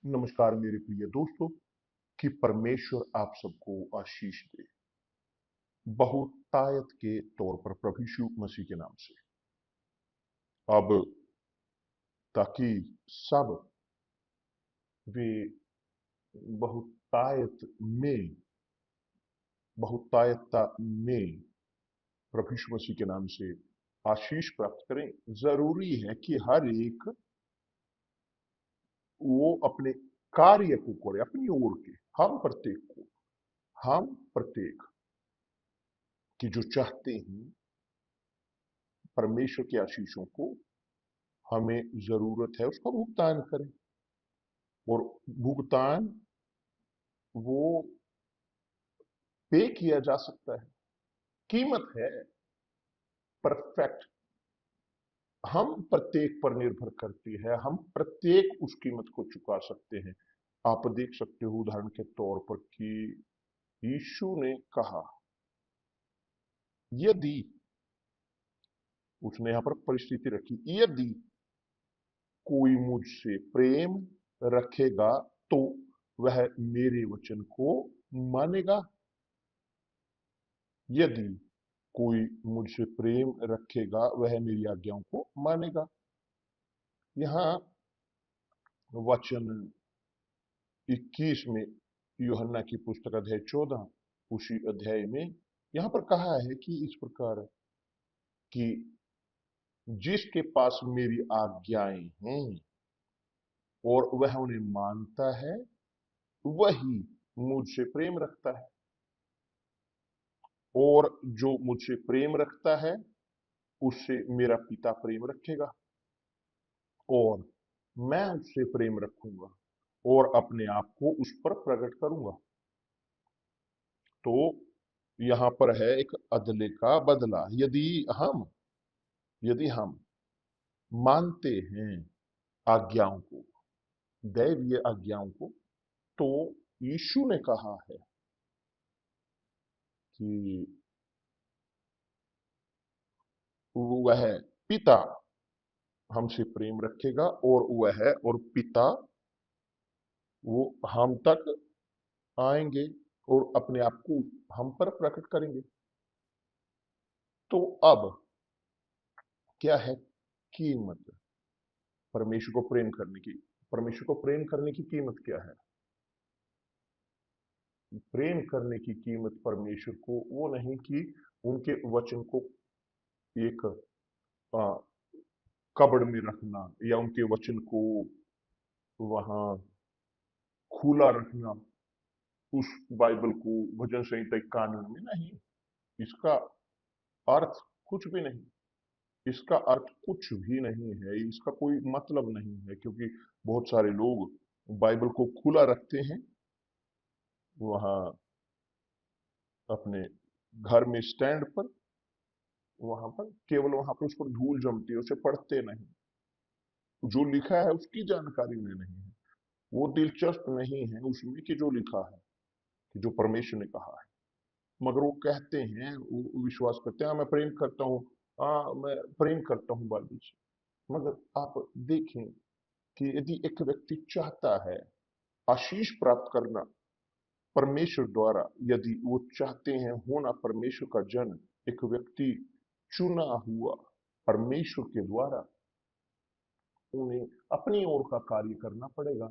नमस्कार मेरे प्रिय दोस्तों। कि परमेश्वर आप सबको आशीष दे। बहुतायत के तौर पर प्रभु यीशु मसीह के नाम से अब ताकि सब वे बहुतायत में बहुतायतता में प्रभु यीशु मसीह के नाम से आशीष प्राप्त करें। जरूरी है कि हर एक वो अपने कार्य को करे अपनी ओर के। हम प्रत्येक कि जो चाहते हैं परमेश्वर के आशीषों को, हमें जरूरत है उसका भुगतान करें। और भुगतान वो पे किया जा सकता है। कीमत है परफेक्ट, हम प्रत्येक पर निर्भर करती है। हम प्रत्येक उस कीमत को चुका सकते हैं। आप देख सकते हो उदाहरण के तौर पर कि यीशु ने कहा, यदि उसने यहां पर परिस्थिति रखी, यदि कोई मुझसे प्रेम रखेगा तो वह मेरे वचन को मानेगा। यदि कोई मुझसे प्रेम रखेगा वह मेरी आज्ञाओं को मानेगा। यहां वचन 21 में, यूहन्ना की पुस्तक अध्याय 14, उसी अध्याय में यहां पर कहा है कि इस प्रकार कि जिसके पास मेरी आज्ञाएं हैं और वह उन्हें मानता है वही मुझसे प्रेम रखता है, और जो मुझसे प्रेम रखता है उससे मेरा पिता प्रेम रखेगा, और मैं उससे प्रेम रखूंगा और अपने आप को उस पर प्रकट करूंगा। तो यहां पर है एक अदले का बदला। यदि हम मानते हैं आज्ञाओं को, दैवीय आज्ञाओं को, तो यीशु ने कहा है कि वह पिता हमसे प्रेम रखेगा और वह और पिता वो हम तक आएंगे और अपने आप को हम पर प्रकट करेंगे। तो अब क्या है कीमत परमेश्वर को प्रेम करने की? परमेश्वर को प्रेम करने की कीमत क्या है? प्रेम करने की कीमत परमेश्वर को वो नहीं कि उनके वचन को एक आ, कबड़ में रखना, या उनके वचन को वहां खुला रखना, उस बाइबल को भजन संहिता के कानून में नहीं। इसका अर्थ कुछ भी नहीं। इसका अर्थ कुछ भी नहीं है, इसका कोई मतलब नहीं है, क्योंकि बहुत सारे लोग बाइबल को खुला रखते हैं वहां अपने घर में स्टैंड पर, वहां पर केवल वहां पर उस पर धूल जमती है, उसे पढ़ते नहीं। जो लिखा है उसकी जानकारी उन्हें नहीं है। वो दिलचस्प नहीं है उसमें कि जो लिखा है, कि जो परमेश्वर ने कहा है। मगर वो कहते हैं, वो विश्वास करते हैं, हाँ मैं प्रेम करता हूँ, हाँ मैं प्रेम करता हूँ बाइबल से। मगर आप देखें कि यदि एक व्यक्ति चाहता है आशीष प्राप्त करना परमेश्वर द्वारा, यदि वो चाहते हैं होना परमेश्वर का जन, एक व्यक्ति चुना हुआ परमेश्वर के द्वारा, उन्हें अपनी ओर का कार्य करना पड़ेगा।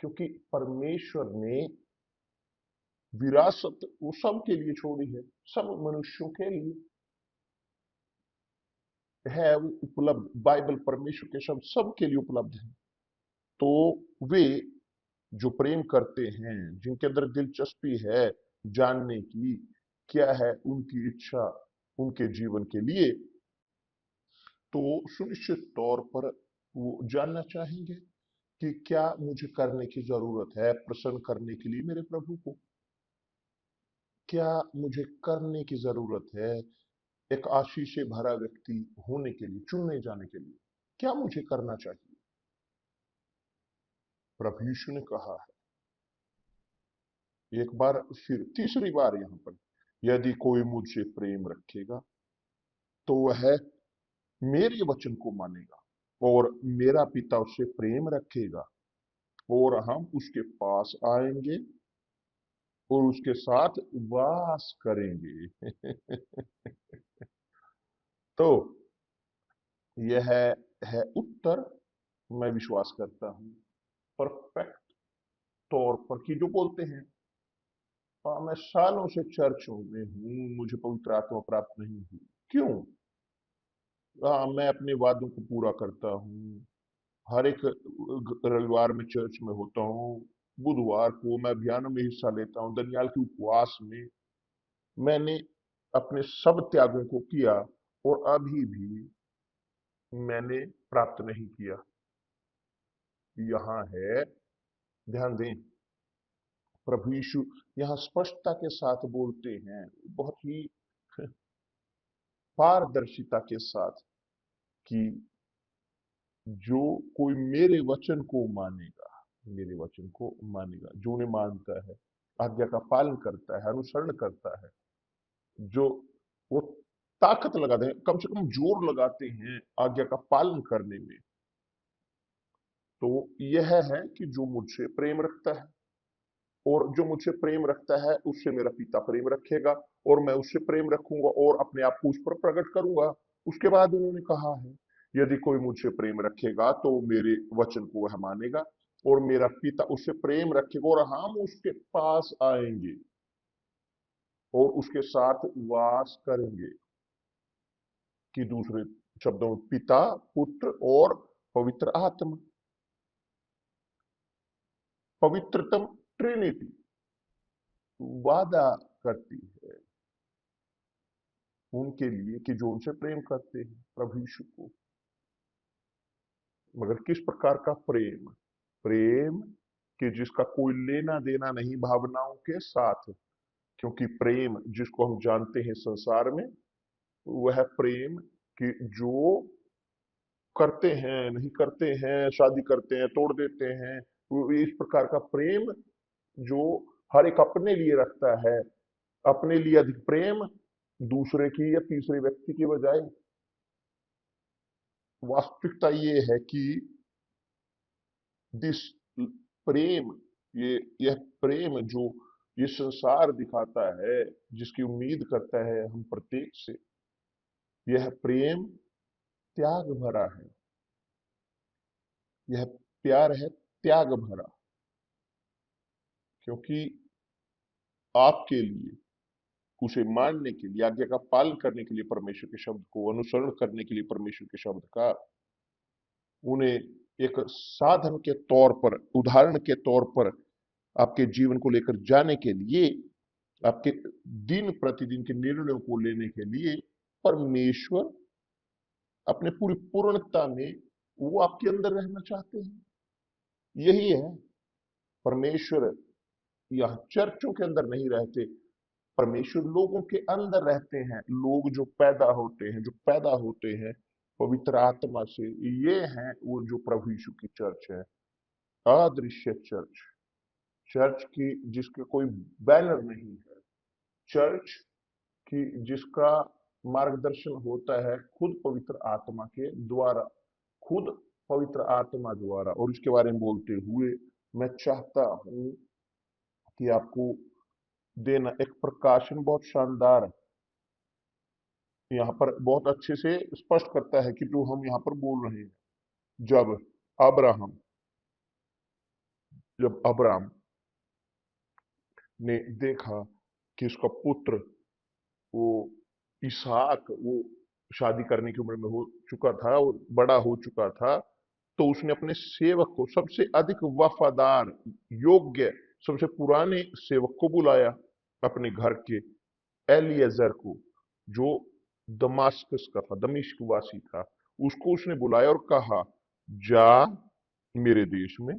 क्योंकि परमेश्वर ने विरासत वो सबके लिए छोड़ी है, सब मनुष्यों के लिए है वो उपलब्ध। बाइबल परमेश्वर के शब्द सबके लिए उपलब्ध है। तो वे जो प्रेम करते हैं, जिनके अंदर दिलचस्पी है जानने की क्या है उनकी इच्छा उनके जीवन के लिए, तो सुनिश्चित तौर पर वो जानना चाहेंगे कि क्या मुझे करने की जरूरत है प्रसन्न करने के लिए मेरे प्रभु को। क्या मुझे करने की जरूरत है एक आशीष से भरा व्यक्ति होने के लिए, चुनने जाने के लिए? क्या मुझे करना चाहिए? प्रभु यीशु ने कहा है एक बार फिर, तीसरी बार यहां पर, यदि कोई मुझसे प्रेम रखेगा तो वह मेरे वचन को मानेगा और मेरा पिता उससे प्रेम रखेगा और हम उसके पास आएंगे और उसके साथ वास करेंगे। तो यह है उत्तर। मैं विश्वास करता हूं परफेक्ट तौर पर कि जो बोलते हैं, मैं सालों से चर्चों में हूं, मुझे पवित्र आत्मा प्राप्त नहीं हुई। क्यों? मैं अपने वादों को पूरा करता हूँ। हर एक रविवार में चर्च में होता हूँ। बुधवार को मैं अभियानों में हिस्सा लेता हूँ, दनियाल के उपवास में। मैंने अपने सब त्यागों को किया और अभी भी मैंने प्राप्त नहीं किया। यहाँ है, ध्यान दें, प्रभु यीशु यहाँ स्पष्टता के साथ बोलते हैं, बहुत ही पारदर्शिता के साथ, कि जो कोई मेरे वचन को मानेगा, मेरे वचन को मानेगा, जो उन्हें मानता है, आज्ञा का पालन करता है, अनुसरण करता है, जो वो ताकत लगाते हैं, कम से कम जोर लगाते हैं आज्ञा का पालन करने में, तो यह है कि जो मुझसे प्रेम रखता है, और जो मुझसे प्रेम रखता है उससे मेरा पिता प्रेम रखेगा, और मैं उससे प्रेम रखूंगा और अपने आप को उस पर प्रकट करूंगा। उसके बाद उन्होंने कहा है, यदि कोई मुझसे प्रेम रखेगा तो मेरे वचन को वह मानेगा, और मेरा पिता उससे प्रेम रखेगा, और हम उसके पास आएंगे और उसके साथ वास करेंगे। कि दूसरे शब्दों में, पिता, पुत्र और पवित्र आत्मा, पवित्रतम ट्रिनिटी वादा करती है उनके लिए कि जो उनसे प्रेम करते हैं, प्रभु यीशु को। मगर किस प्रकार का प्रेम? प्रेम कि जिसका कोई लेना देना नहीं भावनाओं के साथ। क्योंकि प्रेम जिसको हम जानते हैं संसार में, वह प्रेम कि जो करते हैं, नहीं करते हैं, शादी करते हैं, तोड़ देते हैं, वो इस प्रकार का प्रेम जो हर एक अपने लिए रखता है, अपने लिए अधिक प्रेम दूसरे की या तीसरे व्यक्ति की बजाय। वास्तविकता ये है कि दिस प्रेम, ये यह प्रेम जो ये संसार दिखाता है, जिसकी उम्मीद करता है हम प्रत्येक से, यह प्रेम त्याग भरा है। यह प्यार है त्याग भरा। क्योंकि आपके लिए, उसे मानने के लिए, आज्ञा का पालन करने के लिए, परमेश्वर के शब्द को अनुसरण करने के लिए परमेश्वर के शब्द का, उन्हें एक साधन के तौर पर, उदाहरण के तौर पर आपके जीवन को लेकर जाने के लिए, आपके दिन प्रतिदिन के निर्णयों को लेने के लिए, परमेश्वर अपने पूरी पूर्णता में वो आपके अंदर रहना चाहते हैं। यही है, परमेश्वर यह चर्चों के अंदर नहीं रहते, परमेश्वर लोगों के अंदर रहते हैं। लोग जो पैदा होते हैं, जो पैदा होते हैं पवित्र आत्मा से, ये हैं वो जो प्रभु यीशु की चर्च है, अदृश्य चर्च। चर्च की जिसके कोई बैनर नहीं है, चर्च की जिसका मार्गदर्शन होता है खुद पवित्र आत्मा के द्वारा, खुद पवित्र आत्मा द्वारा। और इसके बारे में बोलते हुए मैं चाहता हूं कि आपको देना एक प्रकाशन बहुत शानदार यहाँ पर बहुत अच्छे से स्पष्ट करता है कि जो हम यहाँ पर बोल रहे हैं। जब अब्राहम जब अब्राहम ने देखा कि उसका पुत्र, वो इसहाक, वो शादी करने की उम्र में हो चुका था और बड़ा हो चुका था, तो उसने अपने सेवक को, सबसे अधिक वफादार, योग्य, सबसे पुराने सेवक को बुलाया अपने घर के, एलिएजर को, जो दमास्कस का था, दमिश्क वासी था। उसको उसने बुलाया और कहा, जा मेरे देश में,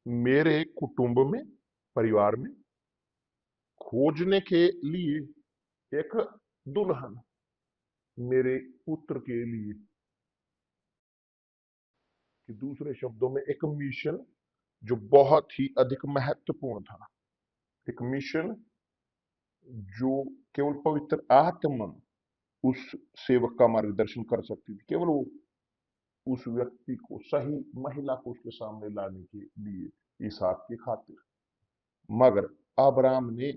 मेरे कुटुंब में, परिवार में खोजने के लिए एक दुल्हन मेरे पुत्र के लिए। कि दूसरे शब्दों में एक मिशन जो बहुत ही अधिक महत्वपूर्ण था, एक मिशन जो केवल पवित्र आत्मा उस सेवक का मार्गदर्शन कर सकती थी, केवल वो। उस व्यक्ति को, सही महिला को उसके सामने लाने के लिए, इसहाक की खातिर। मगर अब्राहम ने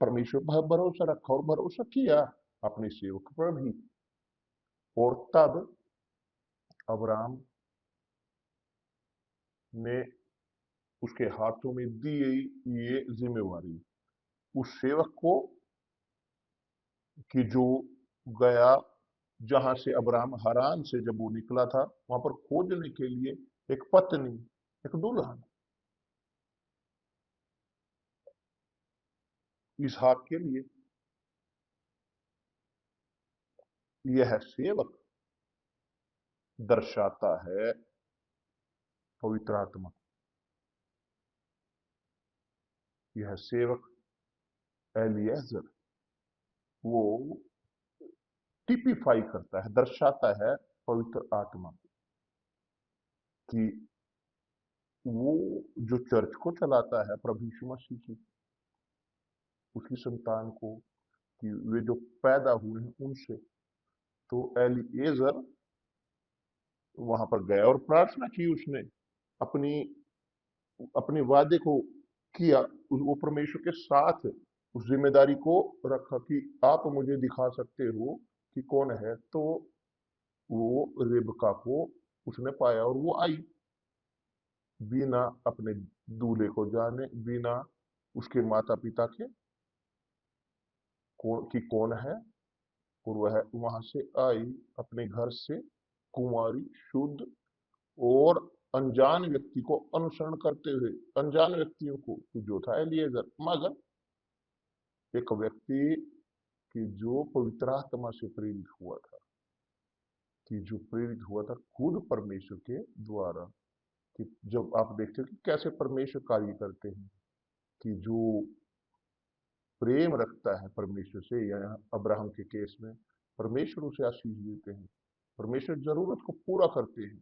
परमेश्वर पर भरोसा रखा और भरोसा किया अपने सेवक पर भी। और तब अब्राहम ने उसके हाथों में दी गई ये जिम्मेवारी उस सेवक को, कि जो गया जहां से अब्राहम हरान से जब वो निकला था, वहां पर खोजने के लिए एक पत्नी, एक दुल्हन इसहाक के लिए। यह सेवक दर्शाता है पवित्र आत्मा। यह सेवक एलिएजर, वो टिपिफाई करता है, दर्शाता है पवित्र आत्मा कि वो जो चर्च को चलाता है, प्रभु यीशु मसीह की, उसकी संतान को, कि वे जो पैदा हुए हैं उनसे। तो एलिएजर वहां पर गया और प्रार्थना की उसने, अपनी अपने वादे को किया, वो परमेश्वर के साथ उस जिम्मेदारी को रखा कि आप मुझे दिखा सकते हो कि कौन है। तो वो रेबका को उसने पाया और वो आई बिना अपने दूल्हे को जाने, बिना उसके माता पिता के कौन है। और वह वहां से आई अपने घर से, कुंवारी, शुद्ध और अनजान व्यक्ति को अनुसरण करते हुए, अनजान व्यक्तियों को, जो था एलिएजर। मगर एक व्यक्ति कि जो पवित्र आत्मा से प्रेरित हुआ था, कि जो प्रेरित हुआ था खुद परमेश्वर के द्वारा। कि जब आप देखते हो कि कैसे परमेश्वर कार्य करते हैं, कि जो प्रेम रखता है परमेश्वर से, या अब्राहम के केस में परमेश्वर उसे आशीष देते हैं, परमेश्वर जरूरत को पूरा करते हैं,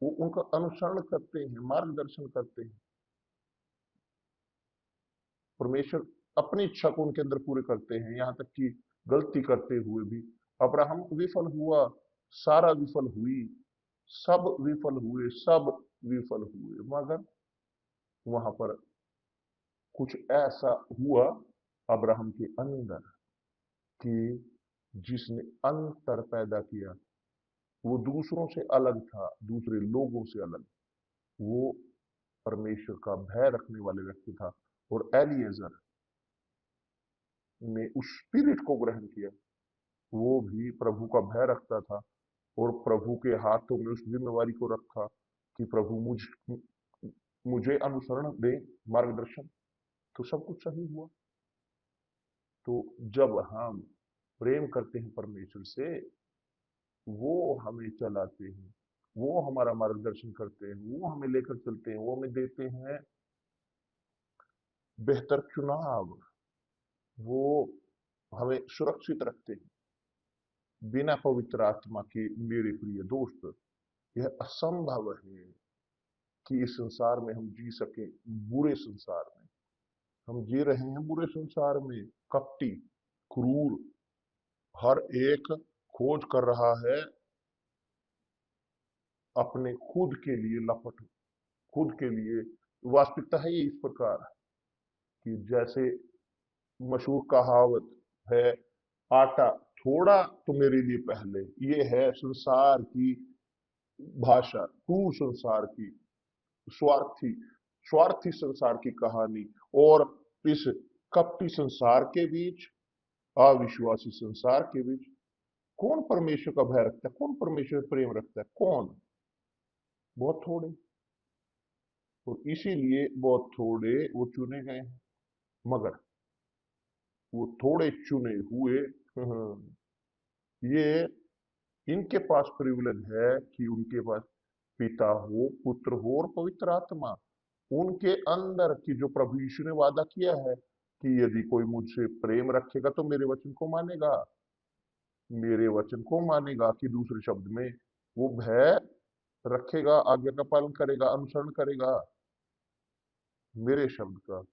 वो उनका अनुसरण करते हैं, मार्गदर्शन करते हैं। परमेश्वर अपनी इच्छा को उनके अंदर पूरे करते हैं, यहां तक कि गलती करते हुए भी। अब्राहम विफल हुआ, सारा विफल हुई, सब विफल हुए, सब विफल हुए। मगर वहां पर कुछ ऐसा हुआ अब्राहम के अंदर कि जिसने अंतर पैदा किया। वो दूसरों से अलग था, दूसरे लोगों से अलग। वो परमेश्वर का भय रखने वाले व्यक्ति था। और एलिएजर ने उस स्पिरिट को ग्रहण किया, वो भी प्रभु का भय रखता था और प्रभु के हाथों में उस जिम्मेवारी को रखा कि प्रभु मुझे अनुसरण दे, मार्गदर्शन। तो सब कुछ सही हुआ। तो जब हम प्रेम करते हैं परमेश्वर से, वो हमें चलाते हैं, वो हमारा मार्गदर्शन करते हैं, वो हमें लेकर चलते हैं, वो हमें देते हैं बेहतर चुनाव, वो हमें सुरक्षित रखते हैं। बिना पवित्र आत्मा के मेरे प्रिय दोस्त, यह असंभव है कि इस संसार में हम जी सके। बुरे संसार में हम जी रहे हैं, बुरे संसार में कपटी, क्रूर, हर एक खोज कर रहा है अपने खुद के लिए लपट, खुद के लिए। वास्तविकता है ये इस प्रकार कि जैसे मशहूर कहावत है, आटा थोड़ा तो मेरे लिए पहले। ये है संसार की भाषा, क्रूर संसार की, स्वार्थी स्वार्थी संसार की कहानी। और इस कपटी संसार के बीच, अविश्वासी संसार के बीच कौन परमेश्वर का भय रखता है, कौन परमेश्वर प्रेम रखता है? कौन? बहुत थोड़े। और इसीलिए बहुत थोड़े वो चुने गए हैं। मगर वो थोड़े चुने हुए, ये इनके पास प्रिविलेज है कि उनके पास पिता हो, पुत्र हो और पवित्र आत्मा। उनके अंदर की जो प्रभु यीशु ने वादा किया है कि यदि कोई मुझसे प्रेम रखेगा तो मेरे वचन को मानेगा, मेरे वचन को मानेगा, कि दूसरे शब्द में वो भय रखेगा, आज्ञा का पालन करेगा, अनुसरण करेगा मेरे शब्द का।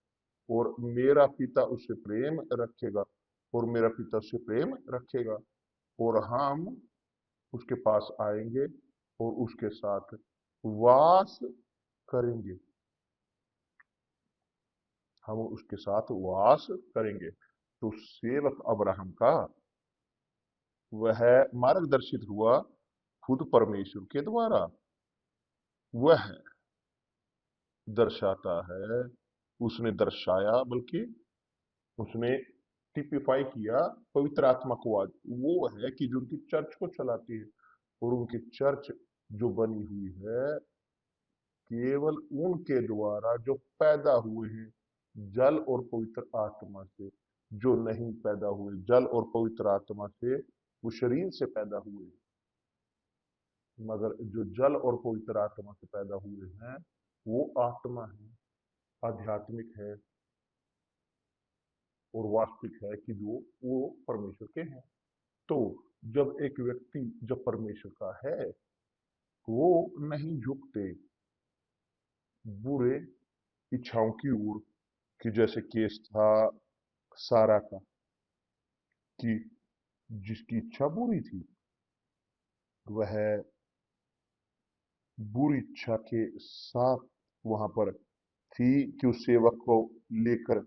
और मेरा पिता उससे प्रेम रखेगा और मेरा पिता उससे प्रेम रखेगा। और हम उसके पास आएंगे और उसके साथ वास करेंगे। हम उसके साथ वास करेंगे। तो सेवक अब्राहम का वह मार्गदर्शित हुआ खुद परमेश्वर के द्वारा। वह दर्शाता है, उसने दर्शाया, बल्कि उसने टिपिफाई किया पवित्र आत्मा को। आज वो है कि जो उनकी चर्च को चलाती है, और उनकी चर्च जो बनी हुई है केवल उनके द्वारा जो पैदा हुए हैं जल और पवित्र आत्मा से। जो नहीं पैदा हुए जल और पवित्र आत्मा से, वो शरीर से पैदा हुए। मगर जो जल और पवित्र आत्मा से पैदा हुए हैं वो आत्मा है, आध्यात्मिक है और वास्तविक है कि जो वो परमेश्वर के हैं। तो जब एक व्यक्ति जब परमेश्वर का है, वो नहीं झुकते बुरे इच्छाओं की ओर। कि जैसे केस था सारा का, कि जिसकी इच्छा बुरी थी, वह बुरी इच्छा के साथ वहां पर थी कि उस सेवक को लेकर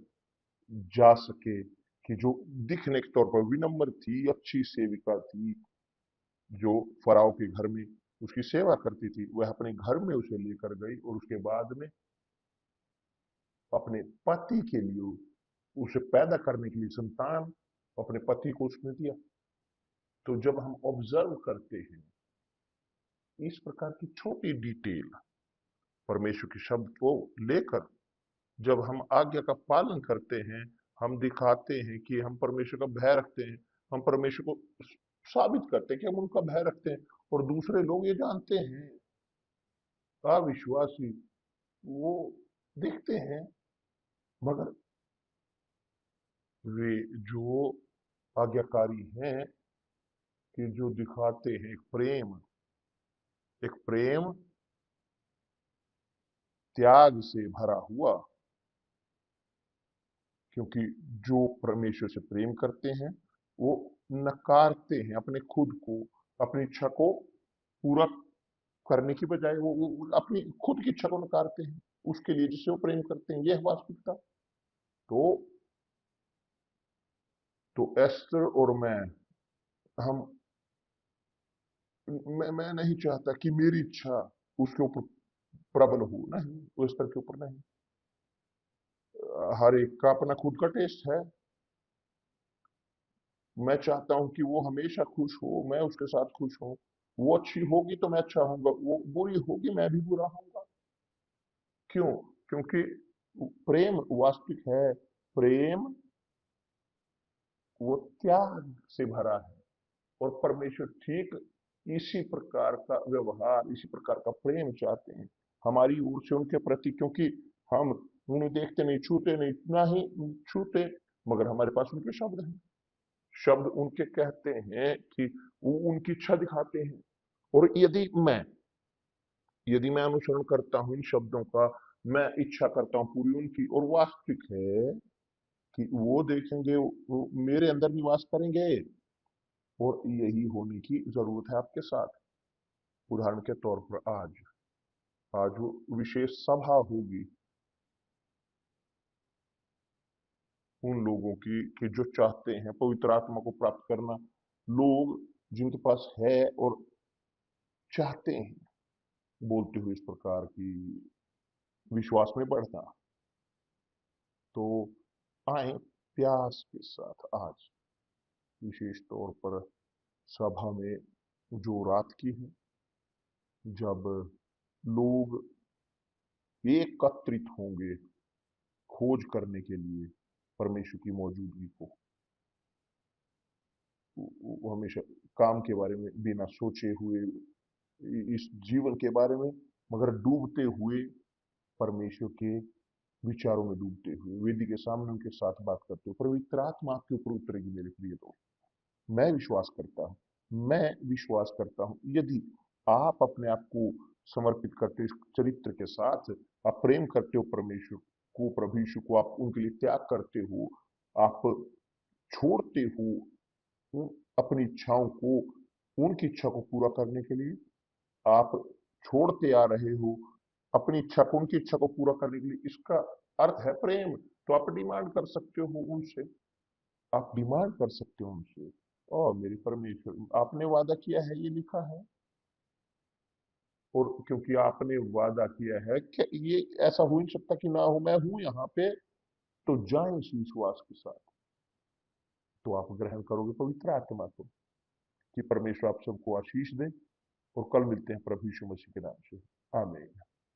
जा सके। कि जो दिखने के तौर पर विनम्र थी, अच्छी सेविका थी, जो फराव के घर में उसकी सेवा करती थी, वह अपने घर में उसे लेकर गई और उसके बाद में अपने पति के लिए, उसे पैदा करने के लिए संतान अपने पति को उसने दिया। तो जब हम ऑब्जर्व करते हैं इस प्रकार की छोटी डिटेल परमेश्वर के शब्द को लेकर, जब हम आज्ञा का पालन करते हैं, हम दिखाते हैं कि हम परमेश्वर का भय रखते हैं, हम परमेश्वर को साबित करते हैं कि हम उनका भय रखते हैं, और दूसरे लोग ये जानते हैं, अविश्वासी वो देखते हैं, मगर वे जो आज्ञाकारी हैं, कि जो दिखाते हैं एक प्रेम त्याग से भरा हुआ। क्योंकि जो परमेश्वर से प्रेम करते हैं वो नकारते हैं अपने खुद को, अपनी इच्छा को पूरा करने की बजाय वो अपनी खुद की इच्छा को नकारते हैं उसके लिए जिसे वो प्रेम करते हैं। यह वास्तविकता। तो एस्टर और हम मैं नहीं चाहता कि मेरी इच्छा उसके ऊपर प्रबल हो, नहीं, वो स्तर के ऊपर नहीं। हर एक का अपना खुद का टेस्ट है। मैं चाहता हूं कि वो हमेशा खुश हो, मैं उसके साथ खुश हूं। वो अच्छी होगी तो मैं अच्छा होऊंगा, वो बुरी होगी मैं भी बुरा होऊंगा। क्यों? क्योंकि प्रेम वास्तविक है। प्रेम वो त्याग से भरा है, और परमेश्वर ठीक इसी प्रकार का व्यवहार, इसी प्रकार का प्रेम चाहते हैं हमारी ओर से उनके प्रति। क्योंकि हम उन्हें देखते नहीं, छूते नहीं, ना ही छूते, मगर हमारे पास उनके शब्द हैं। शब्द उनके कहते हैं कि वो उनकी इच्छा दिखाते हैं। और यदि मैं अनुसरण करता हूं इन शब्दों का, मैं इच्छा करता हूं पूरी उनकी, और वास्तविक है कि वो देखेंगे, वो मेरे अंदर निवास करेंगे। और यही होने की जरूरत है आपके साथ। उदाहरण के तौर पर आज वो विशेष सभा होगी उन लोगों की कि जो चाहते हैं पवित्र आत्मा को प्राप्त करना। लोग जिनके पास है और चाहते हैं बोलते हुए इस प्रकार की विश्वास में बढ़ना, तो आए प्यास के साथ आज विशेष तौर पर सभा में जो रात की है, जब लोग एकत्रित होंगे खोज करने के लिए परमेश्वर की मौजूदगी को। वो हमेशा काम के बारे में बिना सोचे हुए, इस जीवन के बारे में, मगर डूबते हुए परमेश्वर के विचारों में डूबते हुए वेदी के सामने उनके साथ बात करते हुए पवित्र आत्मा आपके ऊपर उतरेगी मेरे प्रिय दोस्त। मैं विश्वास करता हूं यदि आप अपने आप को समर्पित करते हो इस चरित्र के साथ, आप प्रेम करते हो परमेश्वर को, प्रभु यीशु को, आप उनके लिए त्याग करते हो, आप छोड़ते हो अपनी इच्छाओं को, उनकी इच्छा को पूरा करने के लिए आप छोड़ते आ रहे हो अपनी इच्छा को, उनकी इच्छा को पूरा करने के लिए, इसका अर्थ है प्रेम। तो आप डिमांड कर सकते हो उनसे, आप डिमांड कर सकते हो उनसे, और मेरे परमेश्वर आपने वादा किया है, ये लिखा है, और क्योंकि आपने वादा किया है कि ये ऐसा हो ही नहीं सकता कि ना हो, मैं हूं यहाँ पे, तो जाए इस विश्वास के साथ। तो आप ग्रहण करोगे पवित्र आत्मा को, कि परमेश्वर आप सबको आशीष दे, और कल मिलते हैं प्रभु यीशु मसीह के नाम से। आमीन।